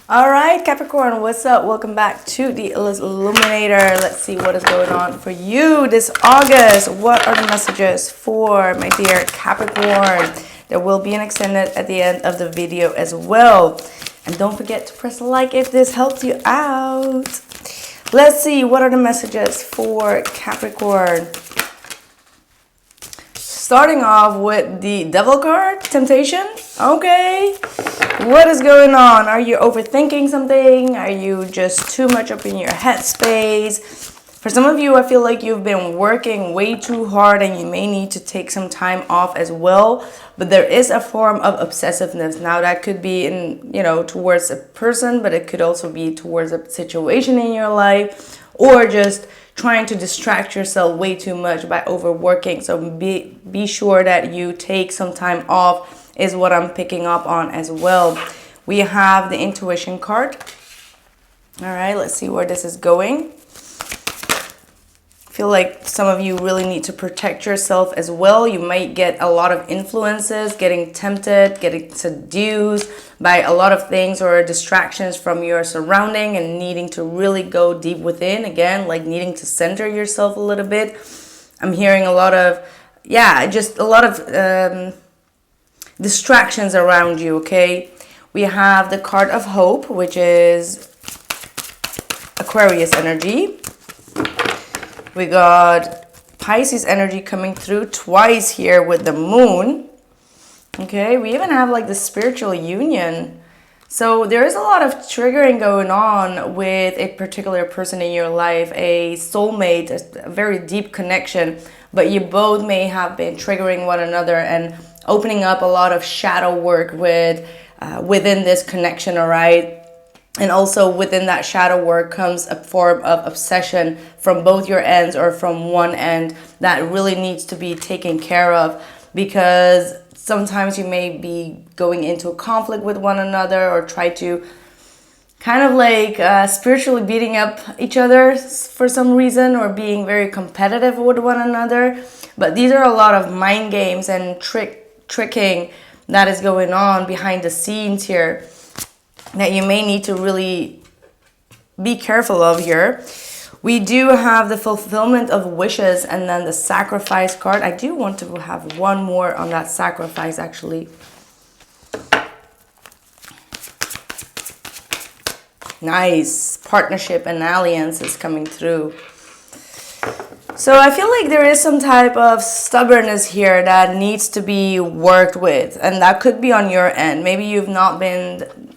All right, Capricorn, what's up? Welcome back to the Illest Illuminator. Let's see what is going on for you this August. What are the messages for my dear Capricorn? There will be an extended at the end of the video as well. And don't forget to press like if this helped you out. Let's see, what are the messages for Capricorn? Starting off with the Devil card, Temptation. Okay. What is going on? Are you overthinking something? Are you just too much up in your headspace? For some of you, I feel like you've been working way too hard and you may need to take some time off as well. But there is a form of obsessiveness. Now that could be towards a person, but it could also be towards a situation in your life, or just trying to distract yourself way too much by overworking. So be sure that you take some time off is what I'm picking up on as well. We have the Intuition card. All right, let's see where this is going. I feel like some of you really need to protect yourself as well. You might get a lot of influences, getting tempted, getting seduced by a lot of things or distractions from your surrounding and needing to really go deep within. Again, like needing to center yourself a little bit. I'm hearing a lot of, just a lot of distractions around you, okay? We have the card of Hope, which is Aquarius energy. We got Pisces energy coming through twice here with the Moon. Okay, we even have like the spiritual union. So there is a lot of triggering going on with a particular person in your life, a soulmate, a very deep connection, but you both may have been triggering one another and opening up a lot of shadow work within this connection, all right? And also within that shadow work comes a form of obsession from both your ends or from one end that really needs to be taken care of, because sometimes you may be going into a conflict with one another or try to kind of like spiritually beating up each other for some reason, or being very competitive with one another. But these are a lot of mind games and tricking that is going on behind the scenes here that you may need to really be careful of here. We do have the fulfillment of wishes and then the sacrifice card. I do want to have one more on that sacrifice actually. Nice. Partnership and alliance is coming through. So I feel like there is some type of stubbornness here that needs to be worked with. And that could be on your end. Maybe you've not been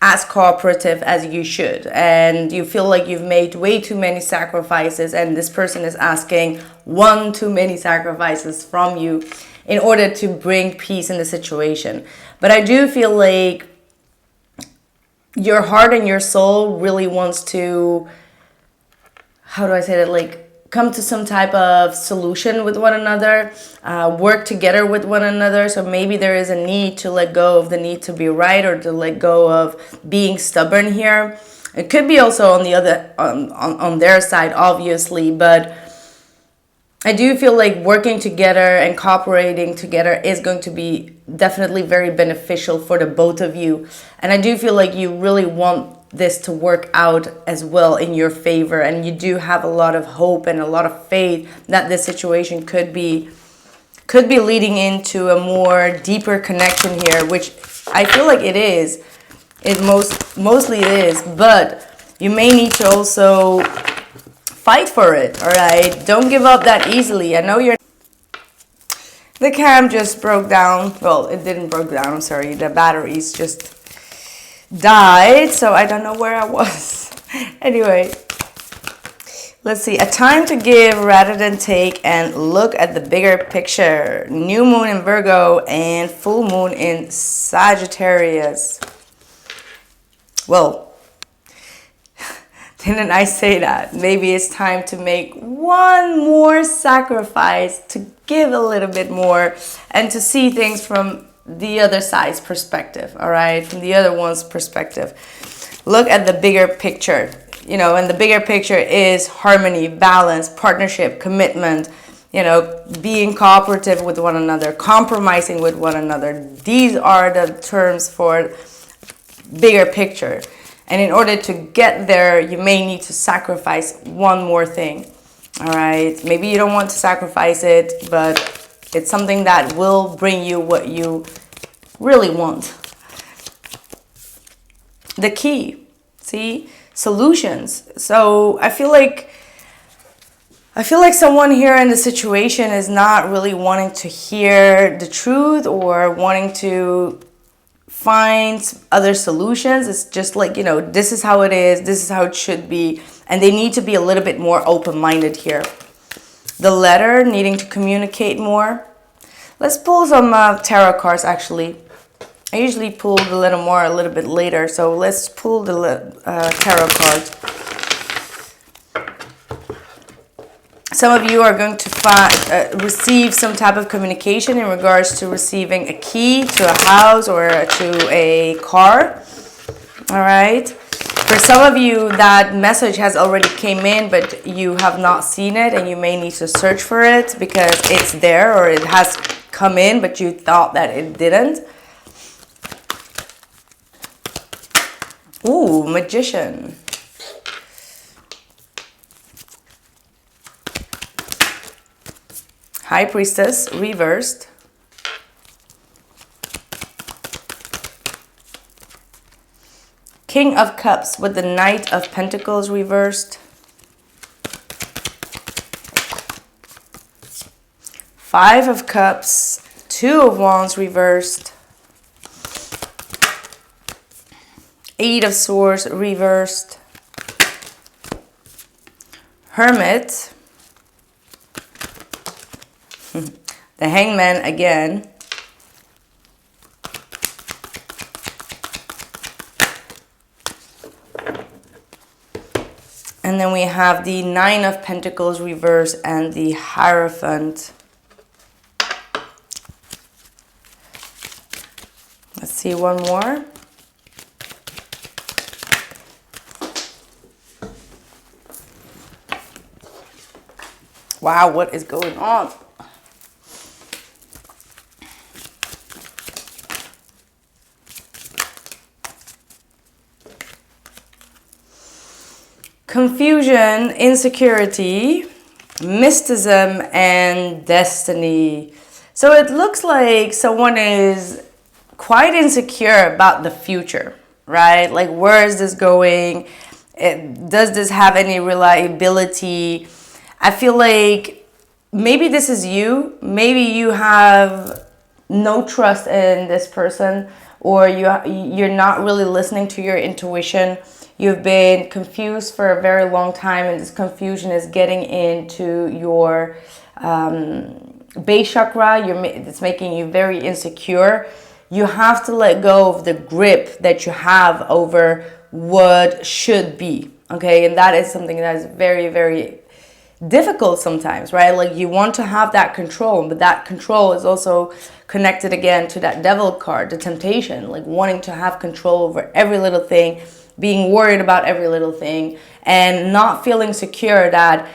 as cooperative as you should, and you feel like you've made way too many sacrifices, and this person is asking one too many sacrifices from you in order to bring peace in the situation. But I do feel like your heart and your soul really wants to, how do I say that, like come to some type of solution with one another, work together with one another. So maybe there is a need to let go of the need to be right, or to let go of being stubborn here. It could be also on the other on their side, obviously, but I do feel like working together and cooperating together is going to be definitely very beneficial for the both of you. And I do feel like you really want this to work out as well in your favor, and you do have a lot of hope and a lot of faith that this situation could be leading into a more deeper connection here, which I feel like it is. Mostly it is, but you may need to also fight for it, all right? Don't give up that easily. I know the cam just broke down. Well, it didn't broke down, I'm sorry. The batteries just died, so I don't know where I was. Anyway, let's see. A time to give rather than take, and look at the bigger picture. New moon in Virgo and full moon in Sagittarius. Well, didn't I say that? Maybe it's time to make one more sacrifice, to give a little bit more, and to see things from the other side's perspective, all right? From the other one's perspective. Look at the bigger picture, and the bigger picture is harmony, balance, partnership, commitment, being cooperative with one another, compromising with one another. These are the terms for bigger picture. And in order to get there, you may need to sacrifice one more thing. All right, maybe you don't want to sacrifice it, but it's something that will bring you what you really want. The key, see, solutions. So I feel like someone here in the situation is not really wanting to hear the truth or wanting to find other solutions. It's just like, you know, this is how it is, this is how it should be, and they need to be a little bit more open-minded here. The letter, needing to communicate more. Let's pull some tarot cards, actually. I usually pull the Lenormand a little bit later, so let's pull the tarot cards. Some of you are going to receive some type of communication in regards to receiving a key to a house or to a car. All right. For some of you, that message has already came in, but you have not seen it, and you may need to search for it because it's there, or it has come in, but you thought that it didn't. Ooh, Magician. High Priestess, reversed. King of Cups with the Knight of Pentacles reversed. Five of Cups, Two of Wands reversed. Eight of Swords reversed. Hermit. The Hangman again. And then we have the Nine of Pentacles reverse and the Hierophant. Let's see one more. Wow, what is going on? Confusion, insecurity, mysticism, and destiny. So it looks like someone is quite insecure about the future, right? Like, where is this going? Does this have any reliability? I feel like maybe this is you. Maybe you have no trust in this person, or you're not really listening to your intuition. You've been confused for a very long time, and this confusion is getting into your base chakra. It's making you very insecure. You have to let go of the grip that you have over what should be, okay? And that is something that is very, very difficult sometimes, right? Like, you want to have that control, but that control is also connected again to that devil card, the temptation, like wanting to have control over every little thing, being worried about every little thing, and not feeling secure that,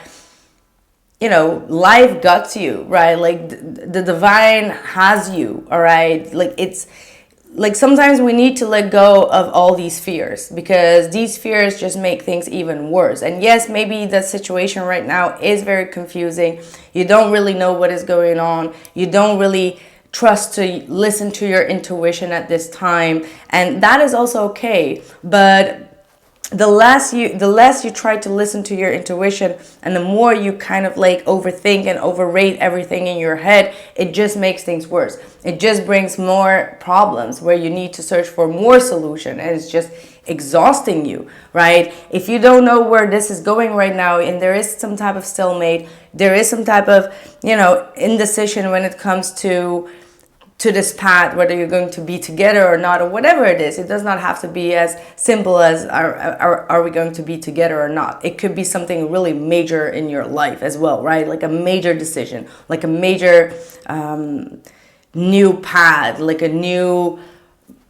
you know, life got you, right? Like, the divine has you, all right? Like, it's like sometimes we need to let go of all these fears, because these fears just make things even worse. And yes, maybe the situation right now is very confusing. You don't really know what is going on. You don't really trust to listen to your intuition at this time, and that is also okay. But the less you try to listen to your intuition, and the more you kind of like overthink and overrate everything in your head, it just makes things worse. It just brings more problems where you need to search for more solution, and it's just exhausting you, right? If you don't know where this is going right now, and there is some type of stalemate, there is some type of, you know, indecision when it comes to this path, whether you're going to be together or not, or whatever it is. It does not have to be as simple as are we going to be together or not. It could be something really major in your life as well, right? Like a major decision, like a major new path, like a new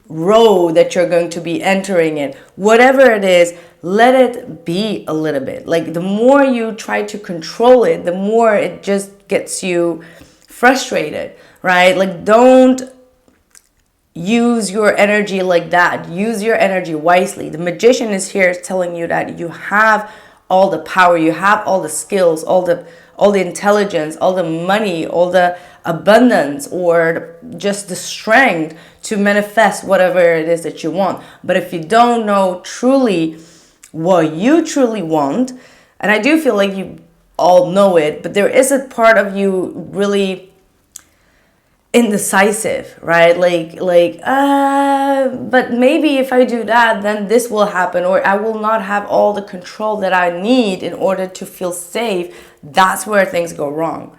road that you're going to be entering in. Whatever it is, let it be a little bit. Like, the more you try to control it, the more it just gets you frustrated, right? Like, don't use your energy like that. Use your energy wisely. The Magician is here telling you that you have all the power, you have all the skills, all the intelligence, all the money, all the abundance, or just the strength to manifest whatever it is that you want. But if you don't know truly what you truly want, and I do feel like you all know it, but there is a part of you really indecisive, right? But maybe if I do that, then this will happen, or I will not have all the control that I need in order to feel safe. That's where things go wrong.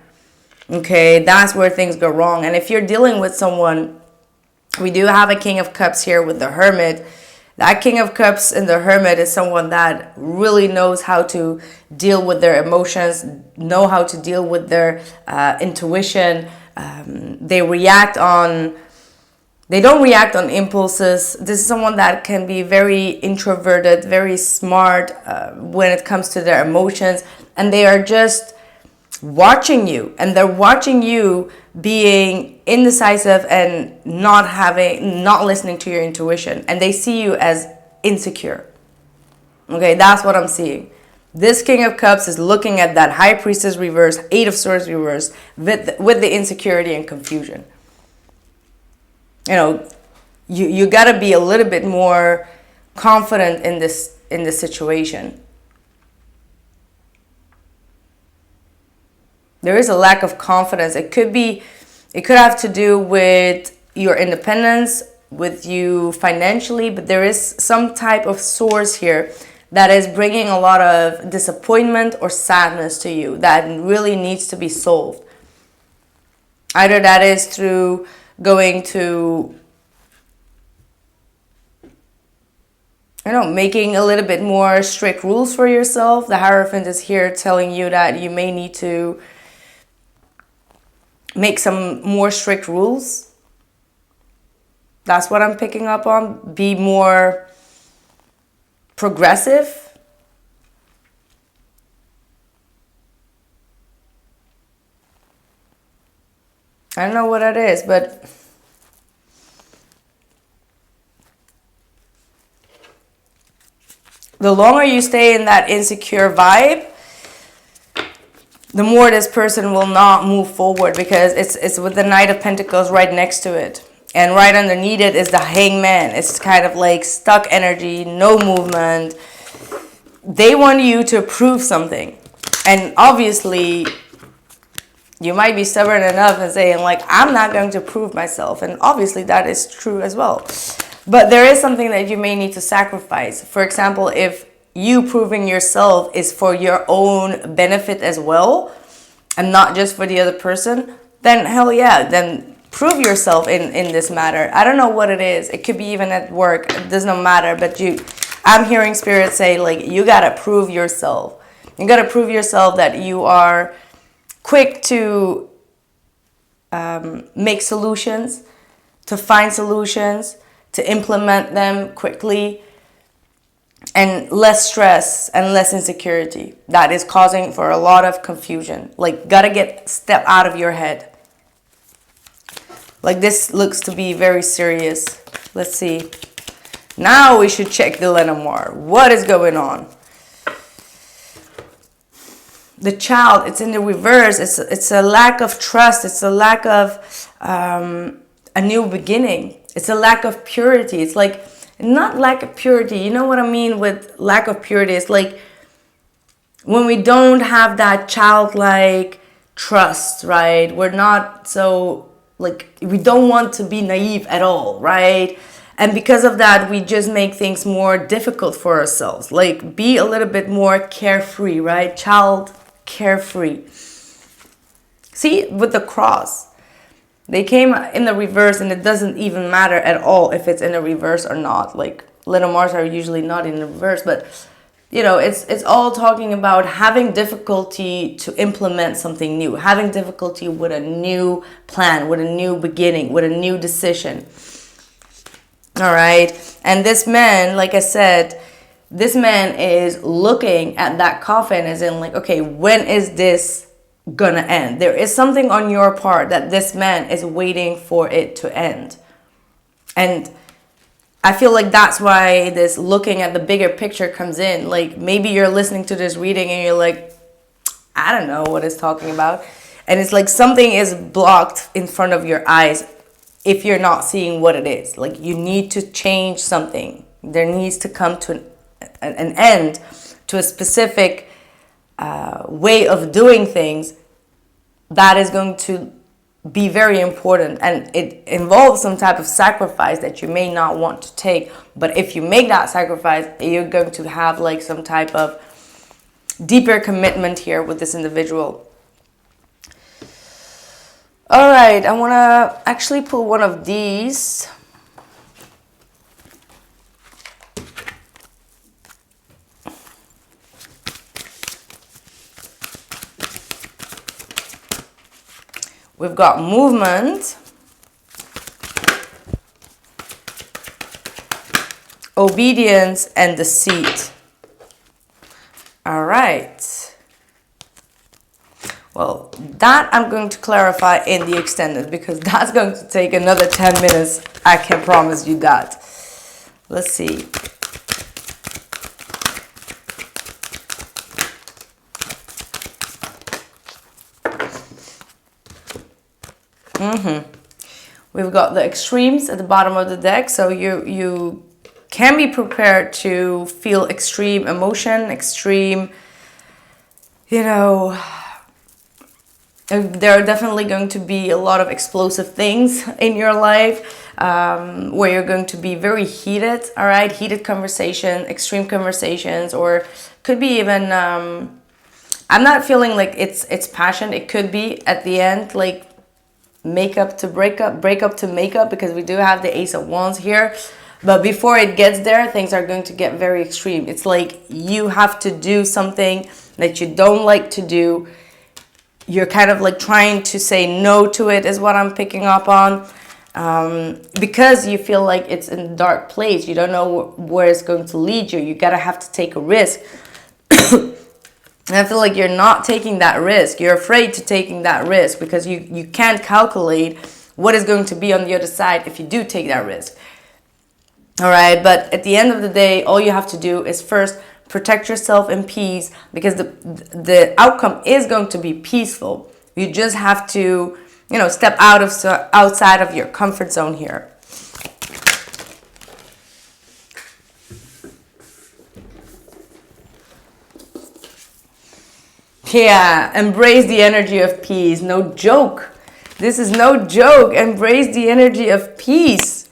Okay, that's where things go wrong. And if you're dealing with someone, we do have a King of Cups here with the Hermit. That King of Cups and the Hermit is someone that really knows how to deal with their emotions, know how to deal with their intuition. They don't react on impulses. This is someone that can be very introverted, very smart when it comes to their emotions, and they are just watching you, and they're watching you being indecisive and not listening to your intuition, and they see you as insecure. Okay, that's what I'm seeing. This King of Cups is looking at that High Priestess reverse, Eight of Swords reverse, with the insecurity and confusion. You know, you got to be a little bit more confident in this situation. There is a lack of confidence. It could have to do with your independence, with you financially, but there is some type of source here that is bringing a lot of disappointment or sadness to you that really needs to be solved. Either that is through going to, making a little bit more strict rules for yourself. The Hierophant is here telling you that you may need to make some more strict rules. That's what I'm picking up on. Be more progressive. I don't know what it is, but the longer you stay in that insecure vibe, the more this person will not move forward, because it's with the Knight of Pentacles right next to it. And right underneath it is the Hangman. It's kind of like stuck energy, no movement. They want you to prove something. And obviously, you might be stubborn enough and saying, like, I'm not going to prove myself. And obviously that is true as well. But there is something that you may need to sacrifice. For example, if you proving yourself is for your own benefit as well, and not just for the other person, then hell yeah, then prove yourself in this matter. I don't know what it is. It could be even at work. It does not matter. But I'm hearing Spirit say, like, you got to prove yourself. You got to prove yourself that you are quick to make solutions, to find solutions, to implement them quickly, and less stress and less insecurity that is causing for a lot of confusion. Like, gotta step out of your head. Like, this looks to be very serious. Let's see. Now we should check the Lenormand. What is going on? The Child, it's in the reverse. It's a lack of trust. It's a lack of a new beginning. It's a lack of purity. It's like, not lack of purity. You know what I mean with lack of purity? It's like when we don't have that childlike trust, right? We're not so, like, we don't want to be naive at all, right? And because of that, we just make things more difficult for ourselves. Like, be a little bit more carefree, right? Child carefree. See, with the Cross, they came in the reverse, and it doesn't even matter at all if it's in the reverse or not. Like, Lenormands are usually not in the reverse, but it's all talking about having difficulty to implement something new, having difficulty with a new plan, with a new beginning, with a new decision. All right. And this man, like I said, this man is looking at that coffin as in, like, okay, when is this gonna end? There is something on your part that this man is waiting for it to end. And I feel like that's why this looking at the bigger picture comes in. Like, maybe you're listening to this reading and you're like, I don't know what it's talking about. And it's like something is blocked in front of your eyes if you're not seeing what it is. Like, you need to change something. There needs to come to an end to a specific way of doing things that is going to be very important, and it involves some type of sacrifice that you may not want to take. But if you make that sacrifice, you're going to have like some type of deeper commitment here with this individual. All right, I want to actually pull one of these. We've got movement, obedience, and deceit. All right. Well, that I'm going to clarify in the extended, because that's going to take another 10 minutes. I can promise you that. Let's see. We've got the extremes at the bottom of the deck, so you can be prepared to feel extreme emotion, extreme, you know, there are definitely going to be a lot of explosive things in your life where you're going to be very heated, all right, heated conversation, extreme conversations, or could be even, I'm not feeling like it's passion, it could be at the end, like, makeup to breakup, breakup to makeup, because we do have the Ace of Wands here. But before it gets there, things are going to get very extreme. It's like you have to do something that you don't like to do. You're kind of like trying to say no to it, is what I'm picking up on. Because you feel like it's in a dark place. You don't know where it's going to lead you. You gotta have to take a risk. And I feel like you're not taking that risk. You're afraid to taking that risk because you can't calculate what is going to be on the other side if you do take that risk. All right, but at the end of the day, all you have to do is first protect yourself in peace, because the outcome is going to be peaceful. You just have to, you know, step outside of your comfort zone here. Yeah, embrace the energy of peace. No joke. This is no joke. Embrace the energy of peace.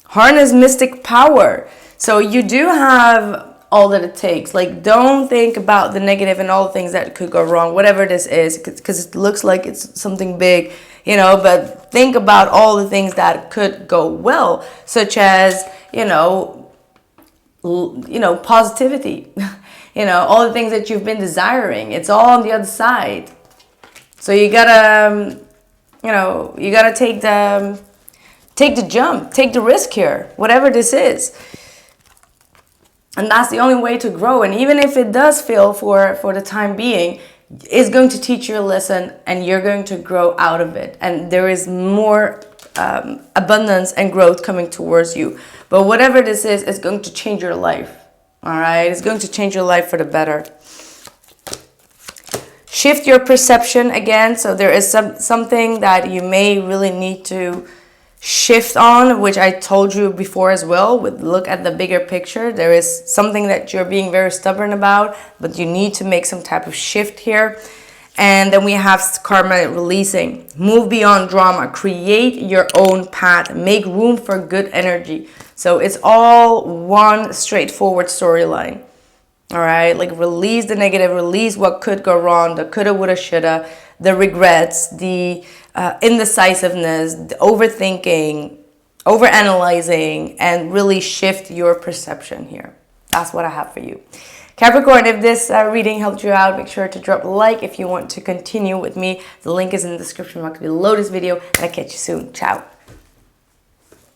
Harness mystic power. So you do have all that it takes. Like, don't think about the negative and all the things that could go wrong, whatever this is, because it looks like it's something big, you know, but think about all the things that could go well, such as, you know, positivity. You know, all the things that you've been desiring, it's all on the other side. So you gotta, you gotta take the jump, take the risk here, whatever this is. And that's the only way to grow. And even if it does fail for the time being, it's going to teach you a lesson and you're going to grow out of it. And there is more abundance and growth coming towards you. But whatever this is, it's going to change your life. All right, it's going to change your life for the better. Shift your perception again. So there is something that you may really need to shift on, which I told you before as well. With look at the bigger picture. There is something that you're being very stubborn about, but you need to make some type of shift here. And then we have karma releasing. Move beyond drama. Create your own path. Make room for good energy. So it's all one straightforward storyline. All right, like release the negative, release what could go wrong, the coulda, woulda, shoulda, the regrets, the indecisiveness, the overthinking, overanalyzing, and really shift your perception here. That's what I have for you. Capricorn, if this reading helped you out, make sure to drop a like if you want to continue with me. The link is in the description box below this video, and I'll catch you soon. Ciao.